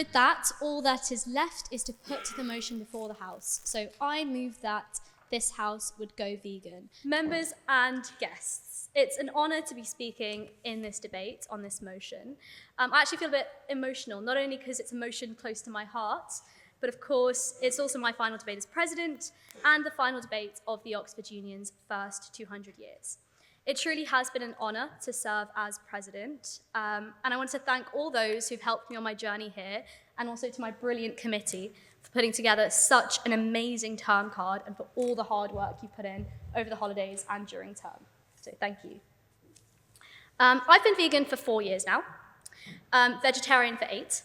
with that, all that is left is to put the motion before the House. So I move that this House would go vegan. Members and guests, it's an honour to be speaking in this debate on this motion. I actually feel a bit emotional, not only because it's a motion close to my heart, but of course, it's also my final debate as president and the final debate of the Oxford Union's first 200 years. It truly has been an honour to serve as president, and I want to thank all those who've helped me on my journey here, and also to my brilliant committee for putting together such an amazing term card and for all the hard work you put in over the holidays and during term. So thank you. I've been vegan for 4 years now, vegetarian for 8.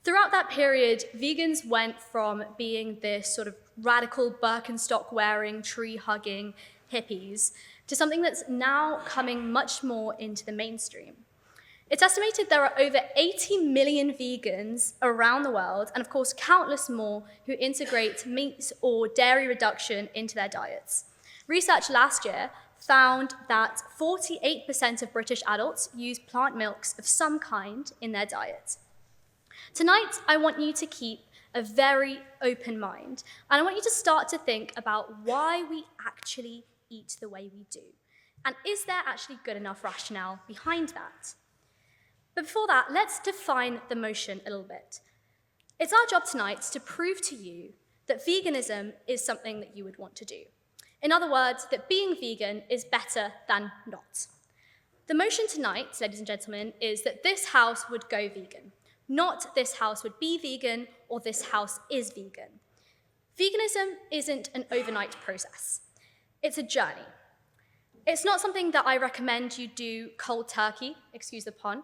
Throughout that period, vegans went from being this sort of radical Birkenstock-wearing, tree-hugging hippies to something that's now coming much more into the mainstream. It's estimated there are over 80 million vegans around the world, and of course countless more who integrate meat or dairy reduction into their diets. Research last year found that 48% of British adults use plant milks of some kind in their diet. Tonight, I want you to keep a very open mind, and I want you to start to think about why we actually eat the way we do, and is there actually good enough rationale behind that? But before that, let's define the motion a little bit. It's our job tonight to prove to you that veganism is something that you would want to do. In other words, that being vegan is better than not. The motion tonight, ladies and gentlemen, is that this House would go vegan. Not this House would be vegan or this House is vegan. Veganism isn't an overnight process. It's a journey. It's not something that I recommend you do cold turkey, excuse the pun.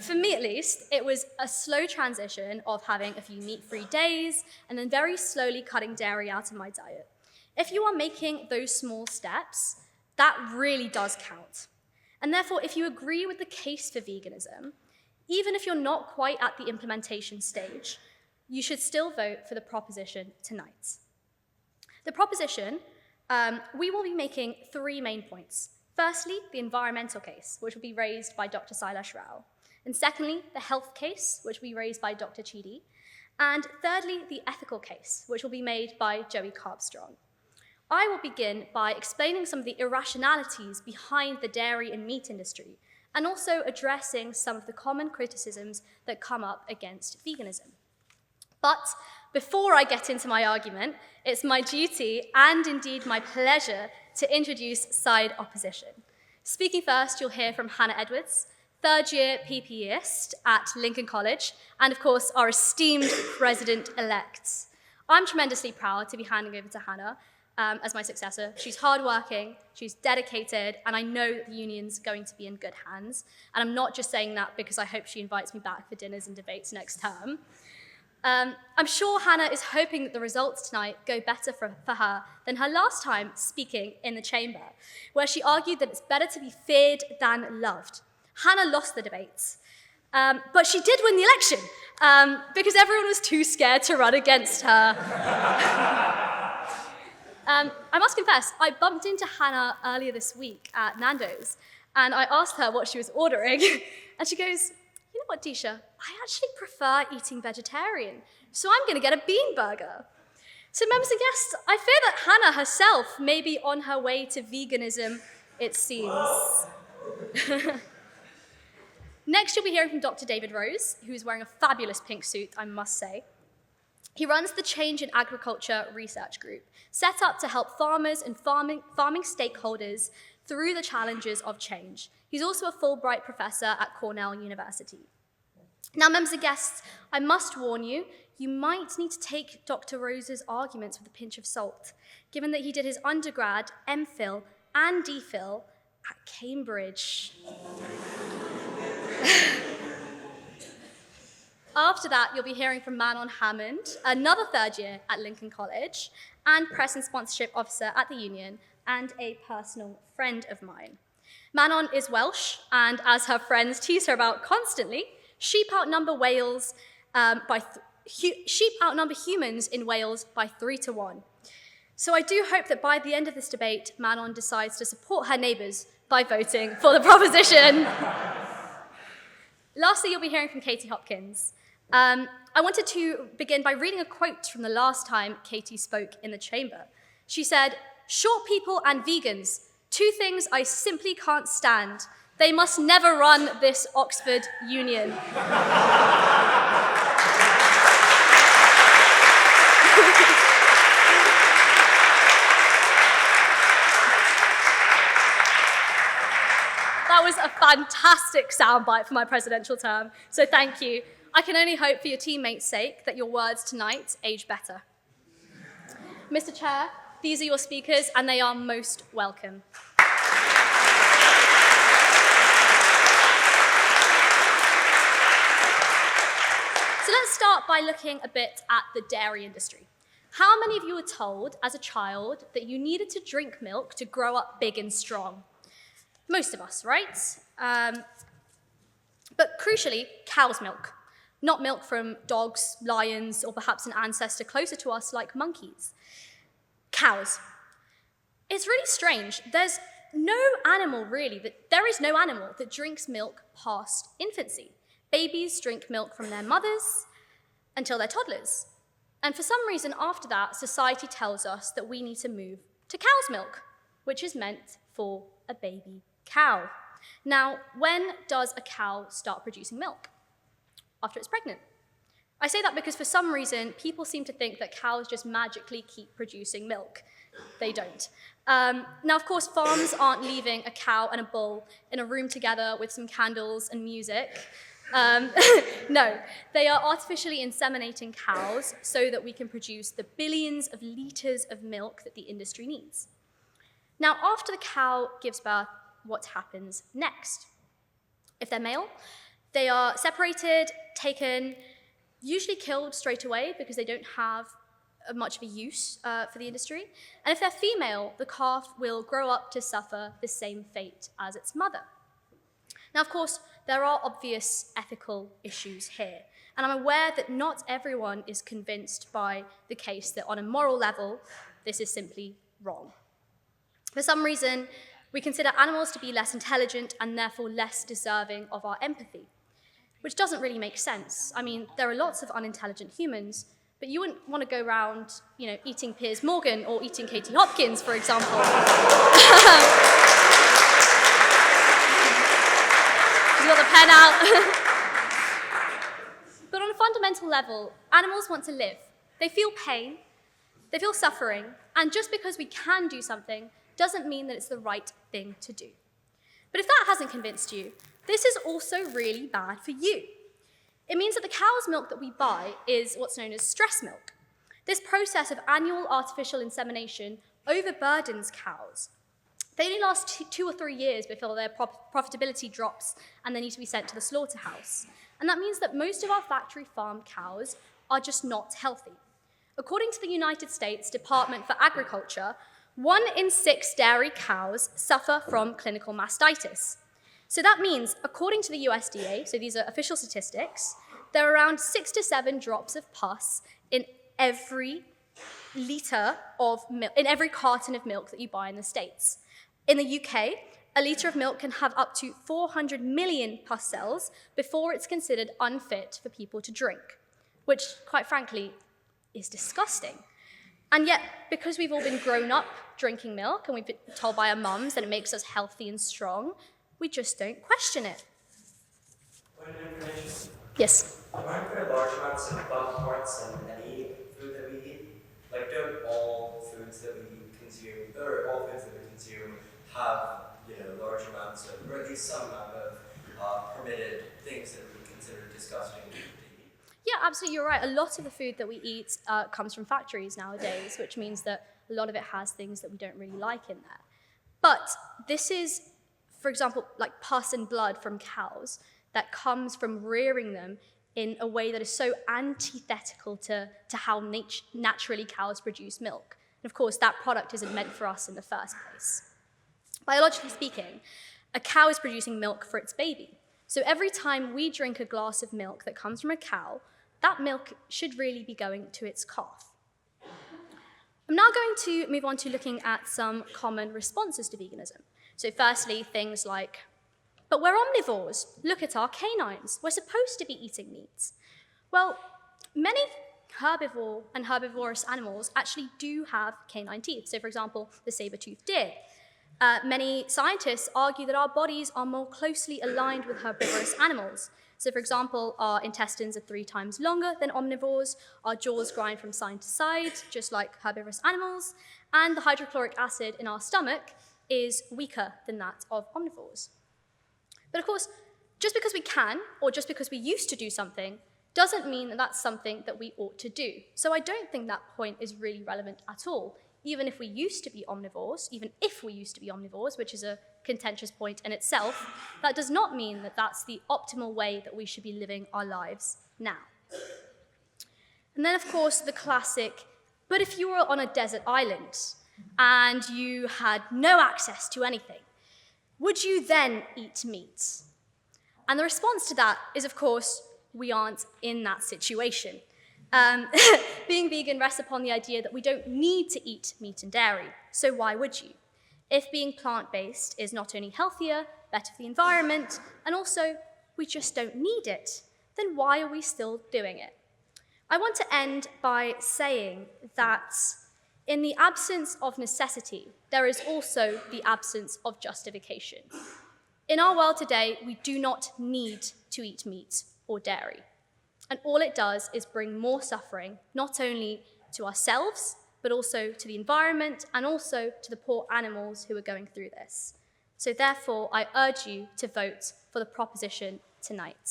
For me at least, it was a slow transition of having a few meat-free days and then very slowly cutting dairy out of my diet. If you are making those small steps, that really does count. And therefore, if you agree with the case for veganism, even if you're not quite at the implementation stage, you should still vote for the proposition tonight. The proposition, we will be making 3 main points. Firstly, the environmental case, which will be raised by Dr. Sailesh Rao. And secondly, the health case, which will be raised by Dr. Chidi. And thirdly, the ethical case, which will be made by Joey Carbstrong. I will begin by explaining some of the irrationalities behind the dairy and meat industry, and also addressing some of the common criticisms that come up against veganism. But before I get into my argument, it's my duty and indeed my pleasure to introduce side opposition. Speaking first, you'll hear from Hannah Edwards, third-year PPEist at Lincoln College, and of course, our esteemed president-elect. I'm tremendously proud to be handing over to Hannah as my successor. She's hardworking, she's dedicated, and I know that the union's going to be in good hands. And I'm not just saying that because I hope she invites me back for dinners and debates next term. I'm sure Hannah is hoping that the results tonight go better for her than her last time speaking in the chamber, where she argued that it's better to be feared than loved. Hannah lost the debates, but she did win the election because everyone was too scared to run against her. I must confess, I bumped into Hannah earlier this week at Nando's, and I asked her what she was ordering, and she goes, "You know what, Disha, I actually prefer eating vegetarian, so I'm going to get a bean burger." So members and guests, I fear that Hannah herself may be on her way to veganism, it seems. Next, you'll be hearing from Dr. David Rose, who's wearing a fabulous pink suit, I must say. He runs the Change in Agriculture Research Group, set up to help farmers and farming stakeholders through the challenges of change. He's also a Fulbright professor at Cornell University. Now, members and guests, I must warn you, you might need to take Dr. Rose's arguments with a pinch of salt, given that he did his undergrad, MPhil, and DPhil at Cambridge. After that, you'll be hearing from Manon Hammond, another third year at Lincoln College, and press and sponsorship officer at the union, and a personal friend of mine. Manon is Welsh, and as her friends tease her about constantly, sheep outnumber humans in Wales by 3-1. So I do hope that by the end of this debate, Manon decides to support her neighbours by voting for the proposition. Lastly, you'll be hearing from Katie Hopkins. I wanted to begin by reading a quote from the last time Katie spoke in the chamber. She said, "Short people and vegans, two things I simply can't stand. They must never run this Oxford Union." That was a fantastic soundbite for my presidential term, so thank you. I can only hope for your teammates' sake that your words tonight age better. Mr. Chair, these are your speakers, and they are most welcome. So let's start by looking a bit at the dairy industry. How many of you were told as a child that you needed to drink milk to grow up big and strong? Most of us, right? But crucially, cow's milk, not milk from dogs, lions, or perhaps an ancestor closer to us like monkeys. Cows. It's really strange. There is no animal that drinks milk past infancy. Babies drink milk from their mothers until they're toddlers. And for some reason after that, society tells us that we need to move to cow's milk, which is meant for a baby cow. Now, when does a cow start producing milk? After it's pregnant. I say that because for some reason, people seem to think that cows just magically keep producing milk. They don't. Now, of course, farms aren't leaving a cow and a bull in a room together with some candles and music. No, they are artificially inseminating cows so that we can produce the billions of litres of milk that the industry needs. Now, after the cow gives birth, what happens next? If they're male, they are separated, taken, usually killed straight away because they don't have much of a use for the industry. And if they're female, the calf will grow up to suffer the same fate as its mother. Now, of course, there are obvious ethical issues here, and I'm aware that not everyone is convinced by the case that on a moral level, this is simply wrong. For some reason, we consider animals to be less intelligent and therefore less deserving of our empathy, which doesn't really make sense. I mean, there are lots of unintelligent humans, but you wouldn't want to go around, eating Piers Morgan or eating Katie Hopkins, for example. She's got the pen out. But on a fundamental level, animals want to live. They feel pain, they feel suffering, and just because we can do something doesn't mean that it's the right thing to do. But if that hasn't convinced you, this is also really bad for you. It means that the cow's milk that we buy is what's known as stress milk. This process of annual artificial insemination overburdens cows. They only last 2 or 3 years before their profitability drops and they need to be sent to the slaughterhouse. And that means that most of our factory farm cows are just not healthy. According to the United States Department for Agriculture, 1 in 6 dairy cows suffer from clinical mastitis. So that means, according to the USDA, so these are official statistics, there are around 6 to 7 drops of pus in every litre of milk, in every carton of milk that you buy in the States. In the UK, a litre of milk can have up to 400 million pus cells before it's considered unfit for people to drink, which, quite frankly, is disgusting. And yet, because we've all been grown up drinking milk and we've been told by our mums that it makes us healthy and strong, we just don't question it. Point of information. Yes? Aren't there large amounts of bug parts in any food that we eat? Like, don't all foods that we consume, or all foods that we consume, have, large amounts of, or at least some amount of permitted things that we consider disgusting to eat? Yeah, absolutely, you're right. A lot of the food that we eat comes from factories nowadays, which means that a lot of it has things that we don't really like in there. But this is, for example, like pus and blood from cows that comes from rearing them in a way that is so antithetical to how naturally cows produce milk. And of course, that product isn't meant for us in the first place. Biologically speaking, a cow is producing milk for its baby. So every time we drink a glass of milk that comes from a cow, that milk should really be going to its calf. I'm now going to move on to looking at some common responses to veganism. So firstly, things like, but we're omnivores. Look at our canines. We're supposed to be eating meat. Well, many herbivore and herbivorous animals actually do have canine teeth. So, for example, the saber-toothed deer. Many scientists argue that our bodies are more closely aligned with herbivorous animals. So, for example, our intestines are 3 times longer than omnivores, our jaws grind from side to side, just like herbivorous animals, and the hydrochloric acid in our stomach is weaker than that of omnivores. But of course, just because we can, or just because we used to do something, doesn't mean that that's something that we ought to do. So I don't think that point is really relevant at all. Even if we used to be omnivores, which is a contentious point in itself, that does not mean that that's the optimal way that we should be living our lives now. And then, of course, the classic, but if you were on a desert island and you had no access to anything, would you then eat meat? And the response to that is, of course, we aren't in that situation. Being vegan rests upon the idea that we don't need to eat meat and dairy, so why would you? If being plant-based is not only healthier, better for the environment, and also we just don't need it, then why are we still doing it? I want to end by saying that in the absence of necessity, there is also the absence of justification. In our world today, we do not need to eat meat or dairy. And all it does is bring more suffering, not only to ourselves, but also to the environment and also to the poor animals who are going through this. So therefore, I urge you to vote for the proposition tonight.